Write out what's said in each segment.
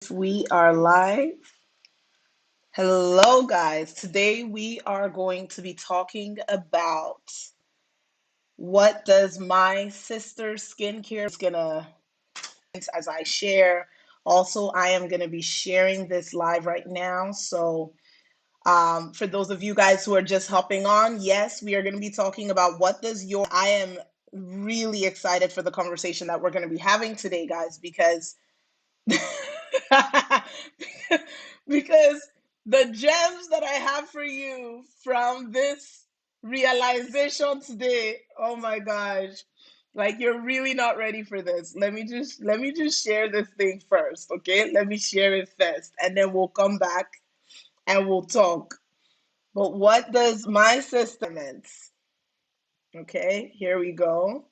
We are live. Hello, guys. Today we are going to be talking about what does my sister's skincare is gonna as I share. Also, I am gonna be sharing this live right now. So, for those of you guys who are just hopping on, yes, we are gonna be talking about what does your. I am really excited for the conversation that we're gonna be having today, guys, because because the gems that I have for you from this realization today, oh my gosh. Like you're really not ready for this. Let me just share this thing first, okay? Let me share it first and then we'll come back and we'll talk. But what does my system? Okay, here we go.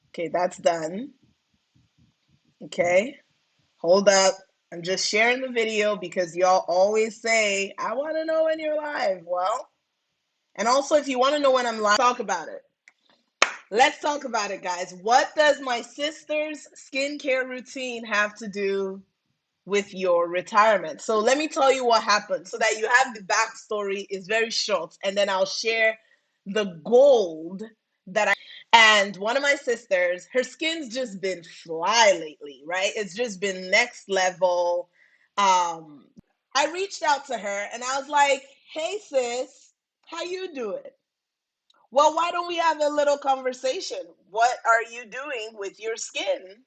Okay, that's done. Okay. Hold up. I'm just sharing the video because y'all always say, I want to know when you're live. Well, and also if you want to know when I'm live, talk about it. Let's talk about it, guys. What does my sister's skincare routine have to do with your retirement? So let me tell you what happened so that you have the backstory. Is very short, and then I'll share the gold that and one of my sisters, her skin's just been fly lately, right? It's just been next level. Um, I reached out to her and I was like, "Hey sis, how you doing? Well, why don't we have a little conversation? What are you doing with your skin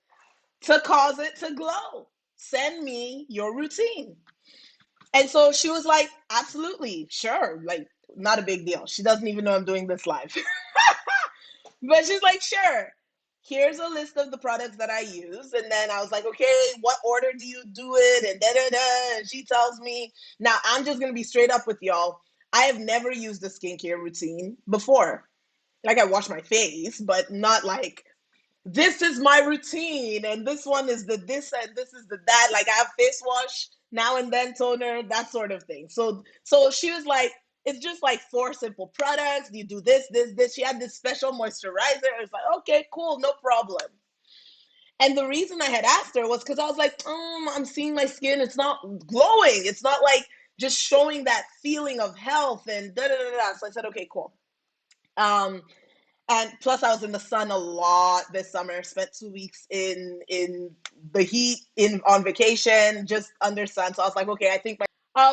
to cause it to glow? Send me your routine." And so she was like, "Absolutely, sure, like not a big deal." She doesn't even know I'm doing this live. But she's like, "Sure, here's a list of the products that I use." And then I was like, "Okay, what order do you do it?" And da da da. And she tells me, now I'm just going to be straight up with y'all. I have never used a skincare routine before. Like I wash my face, but not like this is my routine and this one is the this and this is the that. Like I have face wash now and then, toner, that sort of thing. So she was like, it's just like four simple products. You do this. She had this special moisturizer. I was like, okay, cool, no problem. And the reason I had asked her was because I was like, I'm seeing my skin. It's not glowing. It's not like just showing that feeling of health and da da da da. So I said, okay, cool. Um, and plus I was in the sun a lot this summer. Spent 2 weeks in the heat in on vacation, just under sun. So I was like, okay, I think my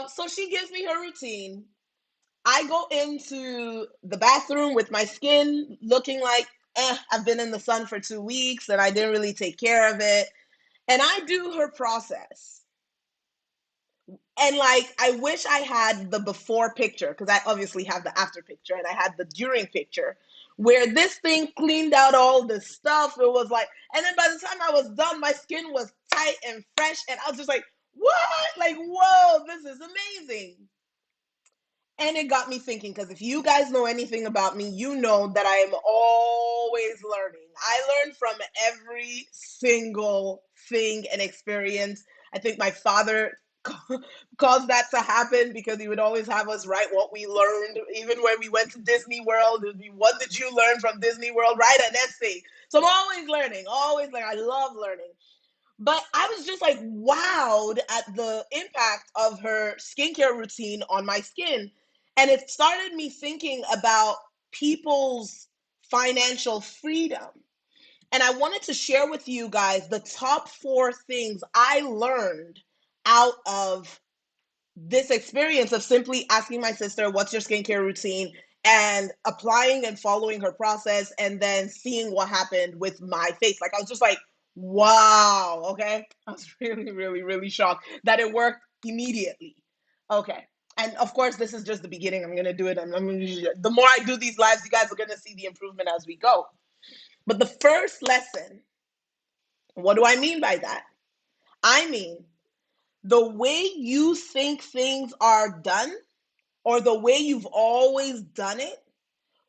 so she gives me her routine. I go into the bathroom with my skin looking like I've been in the sun for 2 weeks and I didn't really take care of it. And I do her process. And like I wish I had the before picture because I obviously have the after picture and I had the during picture where this thing cleaned out all the stuff. It was like, and then by the time I was done, my skin was tight and fresh, and I was just like, what? Like, whoa, this is amazing. And it got me thinking because if you guys know anything about me, you know that I am always learning. I learn from every single thing and experience. I think my father caused that to happen because he would always have us write what we learned. Even when we went to Disney World, it would be, what did you learn from Disney World? Write an essay. So I'm always learning, always like I love learning. But I was just like wowed at the impact of her skincare routine on my skin. And it started me thinking about people's financial freedom. And I wanted to share with you guys the top four things I learned out of this experience of simply asking my sister, what's your skincare routine? And applying and following her process and then seeing what happened with my face. Like I was just like, wow, okay. I was really, really, really shocked that it worked immediately. Okay. And of course, this is just the beginning. I'm gonna do it, and the more I do these lives, you guys are gonna see the improvement as we go. But the first lesson, what do I mean by that? I mean the way you think things are done or the way you've always done it,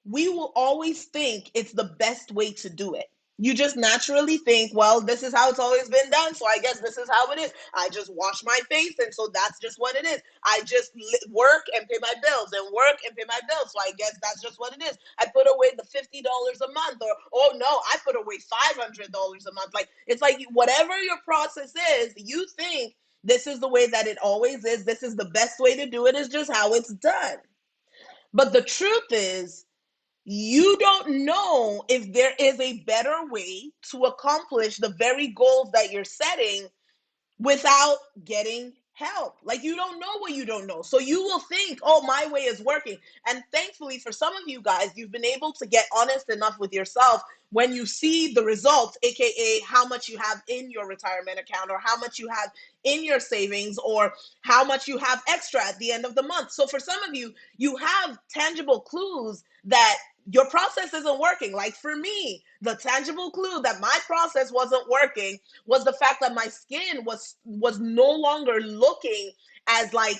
we will always think it's the best way to do it. You just naturally think, well, this is how it's always been done, so I guess this is how it is. I just wash my face, and so that's just what it is. I just work and pay my bills, and work and pay my bills, so I guess that's just what it is. I put away the $50 a month, or oh no, I put away $500 a month. Like it's like whatever your process is, you think This is the way that it always is. This is the best way to do it. Is just how it's done. But the truth is, you don't know if there is a better way to accomplish the very goals that you're setting without getting help. Like, you don't know what you don't know. So you will think, oh, my way is working. And thankfully, for some of you guys, you've been able to get honest enough with yourself when you see the results, aka how much you have in your retirement account, or how much you have in your savings, or how much you have extra at the end of the month. So for some of you, you have tangible clues that your process isn't working. Like for me, the tangible clue that my process wasn't working was the fact that my skin was no longer looking as like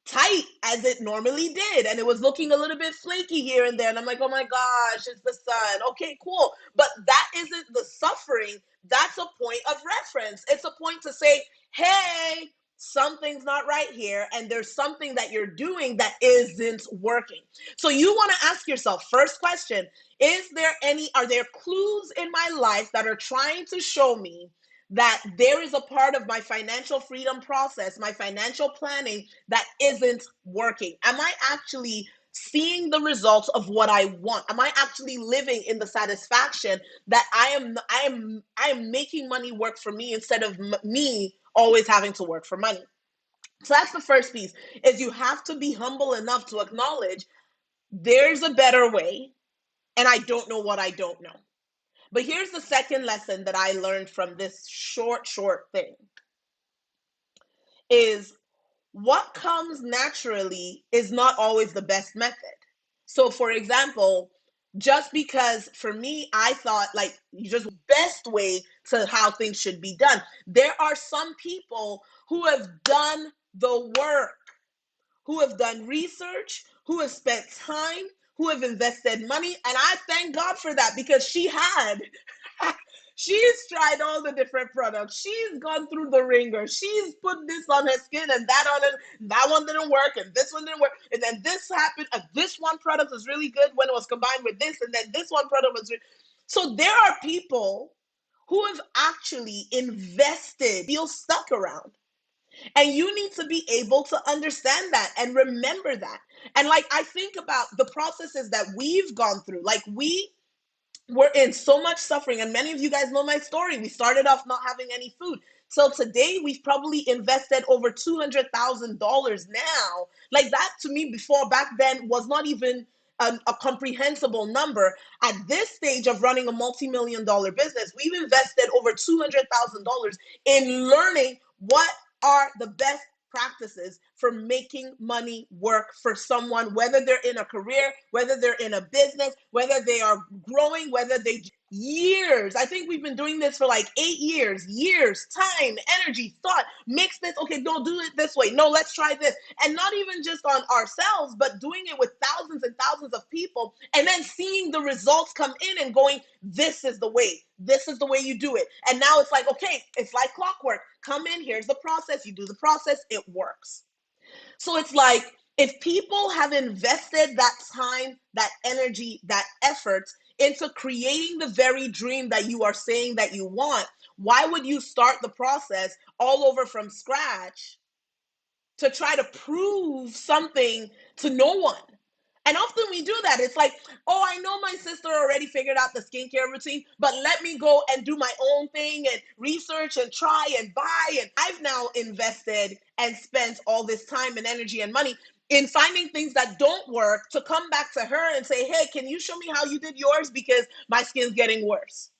tight as it normally did, and it was looking a little bit flaky here and there, and I'm like, oh my gosh, it's the sun. Okay, cool. But that isn't the suffering. That's a point of reference. It's a point to say, hey, something's not right here, and there's something that you're doing that isn't working. So you want to ask yourself, first question, are there clues in my life that are trying to show me that there is a part of my financial freedom process, my financial planning, that isn't working? Am I actually seeing the results of what I want? Am I actually living in the satisfaction that I am making money work for me instead of me always having to work for money? So that's the first piece, is you have to be humble enough to acknowledge there's a better way, and I don't know what I don't know. But here's the second lesson that I learned from this short thing, is what comes naturally is not always the best method. So for example, just because for me, I thought like just best way to how things should be done. There are some people who have done the work, who have done research, who have spent time, who have invested money. And I thank God for that, because she's tried all the different products. She's gone through the ringer. She's put this on her skin and that on it. That one didn't work and this one didn't work. And then this happened. This one product was really good when it was combined with this. And then this one product was so there are people who have actually invested, feel stuck around. And you need to be able to understand that and remember that. And like, I think about the processes that we've gone through. Like, we were in so much suffering, and many of you guys know my story. We started off not having any food. So today we've probably invested over $200,000 now. Like, that to me before, back then, was not even a comprehensible number. At this stage of running a multi-million dollar business, we've invested over $200,000 in learning what are the best practices for making money work for someone, whether they're in a career, whether they're in a business, whether they are growing, whether they years. I think we've been doing this for like 8 years, time, energy, thought, mix this. Okay, don't do it this way. No, let's try this. And not even just on ourselves, but doing it with thousands and thousands of people, and then seeing the results come in and going, this is the way. This is the way you do it. And now it's like, okay, it's like clockwork. Come in, here's the process. You do the process, it works. So it's like, if people have invested that time, that energy, that effort into creating the very dream that you are saying that you want, why would you start the process all over from scratch to try to prove something to no one? And often we do that. It's like, oh, I know my sister already figured out the skincare routine, but let me go and do my own thing and research and try and buy. And I've now invested and spent all this time and energy and money in finding things that don't work, to come back to her and say, hey, can you show me how you did yours? Because my skin's getting worse.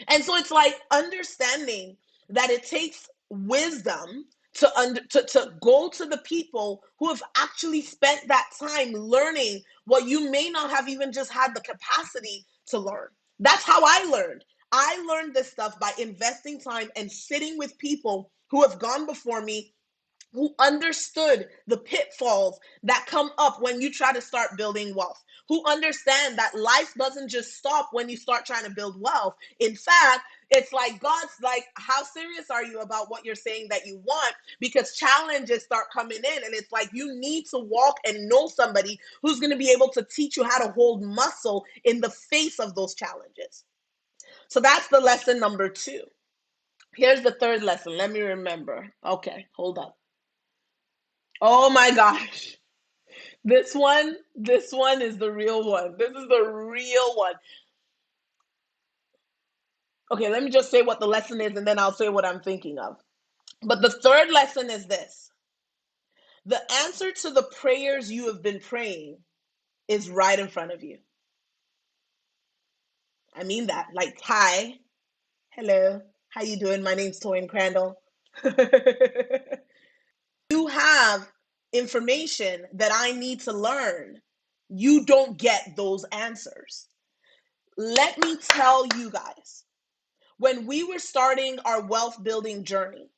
And so it's like understanding that it takes wisdom to go to the people who have actually spent that time learning what you may not have even just had the capacity to learn. That's how I learned. I learned this stuff by investing time and sitting with people who have gone before me, who understood the pitfalls that come up when you try to start building wealth, who understand that life doesn't just stop when you start trying to build wealth. In fact, it's like God's like, how serious are you about what you're saying that you want? Because challenges start coming in, and it's like you need to walk and know somebody who's going to be able to teach you how to hold muscle in the face of those challenges. So that's the lesson number two. Here's the third lesson. Let me remember. Okay, hold up. Oh my gosh. This one is the real one. This is the real one. Okay, let me just say what the lesson is and then I'll say what I'm thinking of. But the third lesson is this: the answer to the prayers you have been praying is right in front of you. I mean that. Like, hi, hello, how you doing? My name's Toyin Crandell. You have information that I need to learn. You don't get those answers. Let me tell you guys, when we were starting our wealth building journey,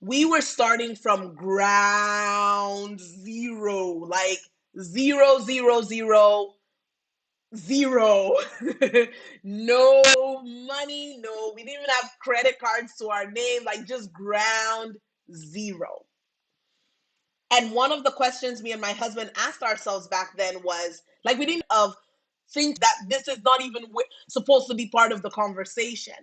we were starting from ground zero, like zero, zero, zero, zero. No money, no, we didn't even have credit cards to our name, like just ground zero. And one of the questions me and my husband asked ourselves back then was like, we didn't of think that this is not even supposed to be part of the conversation.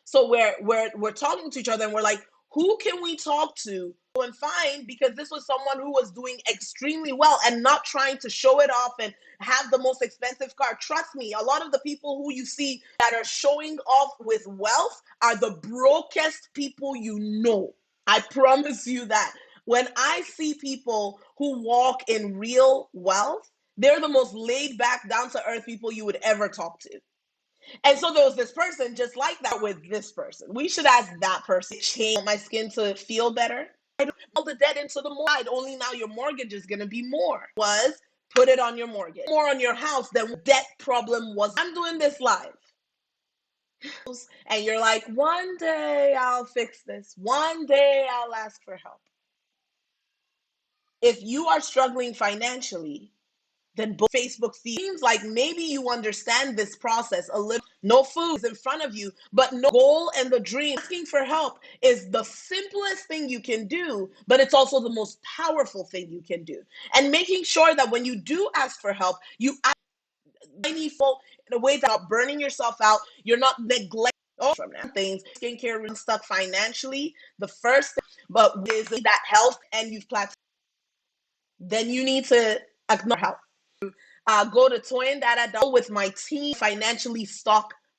So we're talking to each other and we're like, who can we talk to and find, because this was someone who was doing extremely well and not trying to show it off and have the most expensive car. Trust me, a lot of the people who you see that are showing off with wealth are the brokest people you know. I promise you that. When I see people who walk in real wealth, they're the most laid back, down to earth people you would ever talk to. And so there was this person just like that with this person. We should ask that person, change my skin to feel better. I don't all the debt into the mortgage. Only now your mortgage is going to be more. Was put it on your mortgage. More on your house than debt problem was. I'm doing this live. And you're like, one day I'll fix this. One day I'll ask for help. If you are struggling financially, then Facebook seems like maybe you understand this process a little. No food is in front of you, but no goal and the dream. Asking for help is the simplest thing you can do, but it's also the most powerful thing you can do. And making sure that when you do ask for help, you ask meaningful in a way that not burning yourself out. You're not neglecting from now things, skincare, stuck financially. The first thing, but is that health and you've plateaued, then you need to acknowledge help. Go to Toyin with my team, financially stock